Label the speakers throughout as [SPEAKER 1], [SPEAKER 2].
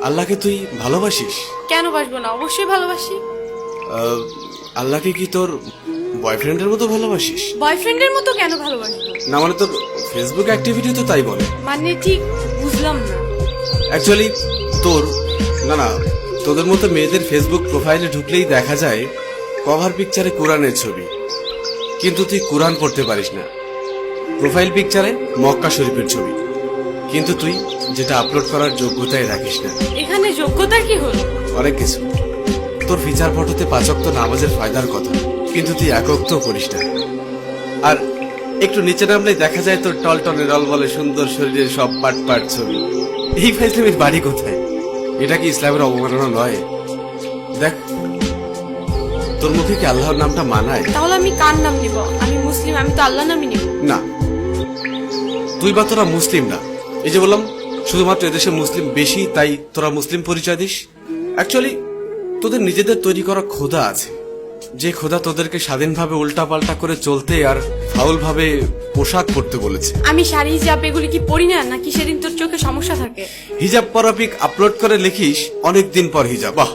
[SPEAKER 1] আল্লাহকে তুই ভালোবাসিস?
[SPEAKER 2] কেন বাসবো না, অবশ্যই ভালোবাসি।
[SPEAKER 1] আল্লাহকে কি তোর বয়ফ্রেন্ডের মতো ভালোবাসিস?
[SPEAKER 2] বয়ফ্রেন্ডের মতো কেন ভালোবাসবো?
[SPEAKER 1] না মানে তোর ফেসবুক অ্যাক্টিভিটি তো তাই বলে।
[SPEAKER 2] মানে ঠিক বুঝলাম না।
[SPEAKER 1] অ্যাকচুয়ালি তোর না তোদের মতো মেয়েদের ফেসবুক প্রোফাইলে ঢুকলেই দেখা যায় কভার পিকচারে কোরআনের ছবি, কিন্তু তুই কোরআন পড়তে পারিস না। প্রোফাইল পিকচারে মক্কা শরীফের ছবি, কিন্তু তুই যেটা আপলোড করার যোগ্যতাই রাখিস না।
[SPEAKER 2] এখানে যোগ্যতা কি হলো?
[SPEAKER 1] অনেক কিছু। তোর ফিচার ফটোতে 5 ওয়াক্ত নামাজের ফায়দার কথা, কিন্তু তুই 1 ওয়াক্ত করিস না। আর একটু নিচে নামলেই দেখা যায় তোর টলটলে রল বলে সুন্দর শরীরের সব পাট পাট ছবি। এই ফাইজলামের বাড়ি কোথায়? এটা কি ইসলামের অবমাননা নয়? দেখ, তোর মুখে কি আল্লাহর নামটা মানায়?
[SPEAKER 2] তাহলে আমি কার নাম নিব? আমি মুসলিম, আমি তো আল্লাহ নামই নিব।
[SPEAKER 1] না, তুই বা তোরা মুসলিম না। এই যে বললাম শুধুমাত্র এদেশে মুসলিম বেশি তাই তোরা মুসলিম পরিচয় দিস। অ্যাকচুয়ালি তোদের নিজেদের তৈরি করা খোদা আছে, যে খোদা তোদেরকে স্বাধীনভাবে উল্টাপাল্টা করে চলতে আর ফাউল ভাবে পোশাক পরতে বলেছে।
[SPEAKER 2] আমি শাড়ি হিজাব এগুলি কি পরি না, নাকি সেদিন তোর চোখে সমস্যা থাকে?
[SPEAKER 1] হিজাব পরা পিক আপলোড করে লিখিস অনেকদিন পর হিজাব। বাহ,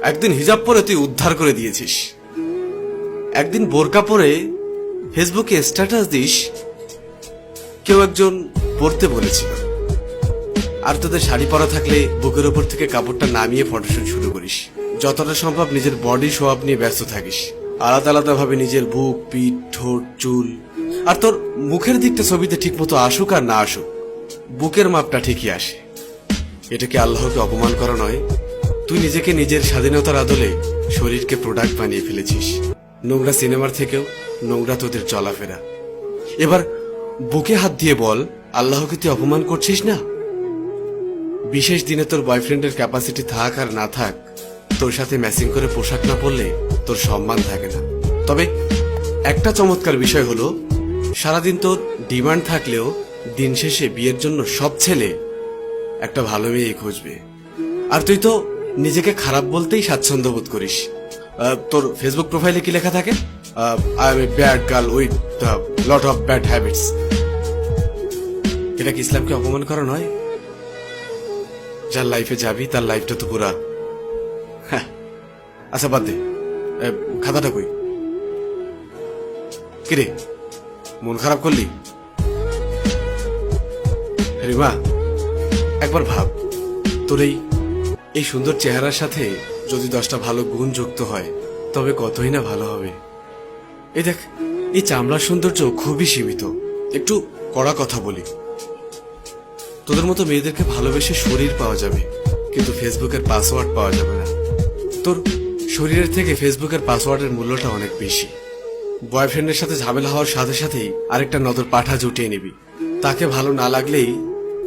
[SPEAKER 1] একদিন হিজাব পরে তুই উদ্ধার করে দিয়েছিস। একদিন বোরকা পরে ফেসবুকে স্ট্যাটাস দিস কেউ একজন পড়তে বলেছিল। আর তোদের শাড়ি পরা থাকলে বুকের ওপর থেকে কাপড়টা নামিয়ে ফটোশুট শুরু করিস। যতটা সম্ভব নিজের বডি শো আপ নিয়ে ব্যস্ত থাকিস, আলাদা আলাদা ভাবে নিজের বুক, পিঠ, ঠোঁট, চুল। আর তোর মুখের দিকটা ছবিতে ঠিক মতো আসুক আর না আসুক, বুকের মাপটা ঠিকই আসে। এটা কি আল্লাহকে অপমান করা নয়? তুই নিজেকে নিজের স্বাধীনতার আদলে শরীরকে প্রোডাক্ট বানিয়ে ফেলেছিস। নোংরা সিনেমার থেকেও নোংরা তোদের চলাফেরা। এবার বুকে হাত দিয়ে বল, আল্লাহকে তুই অপমান করছিস না? বিশেষ দিনে তোর বয়ফ্রেন্ডের ক্যাপাসিটি থাক আর না থাক, তোর সাথে ম্যাচিং করে পোশাক না পরলে তোর সম্মান থাকে না। তবে একটা চমৎকার বিষয় হলো, সারাদিন তোর ডিমান্ড থাকলেও দিন শেষে বিয়ের জন্য সব ছেলে একটা ভালো মেয়ে খুঁজবে। আর তুই তো নিজেকে খারাপ বলতেই স্বাচ্ছন্দ্য বোধ করিস। তোর ফেসবুক প্রোফাইলে কি লেখা থাকে? I M a bad girl with lot of bad habits. এটা কি ইসলামকে অপমান করা নয়? যার লাইফে যাবি তার লাইফটা তো পুরা। হ্যাঁ, আচ্ছা বাদ দে, খাতাটা কই? কিরে, মন খারাপ করলি? রিমা, একবার ভাব, তোর এই সুন্দর চেহারার সাথে যদি 10টা ভালো গুণ যুক্ত হয় তবে কতই না ভালো হবে। এই দেখ, এই চামড়ার সৌন্দর্য খুবই সীমিত। একটু কড়া কথা বলি, তোদের মতো মেয়েদেরকে ভালোবেসে শরীর পাওয়া যাবে, কিন্তু ফেসবুকের পাসওয়ার্ড পাওয়া যাবে না। তোর শরীরের থেকে ফেসবুকের পাসওয়ার্ডের মূল্যটা অনেক বেশি। বয়ফ্রেন্ডের সাথে ঝামেলা হওয়ার সাথে সাথেই আরেকটা নজর পাঠা জুটিয়ে নিবি। তাকে ভালো না লাগলেই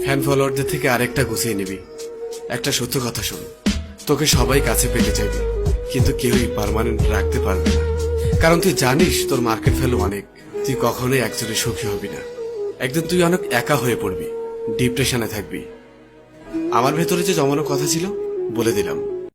[SPEAKER 1] ফ্যান ফলোয়ারদের থেকে আরেকটা গুছিয়ে নিবি। একটা সত্য কথা শোন, তোকে সবাই কাছে পেতে চাইবে, কিন্তু কেউই পার্মানেন্ট রাখতে পারবে না। কারণ তুই জানিস তোর মার্কেট ভ্যালু অনেক। তুই কখনোই একজনে সুখী হবি না। একদিন তুই অনেক একা হয়ে পড়বি, ডিপ্রেশনে থাকবি। আমার ভেতরে যে জমানো কথা ছিল বলে দিলাম।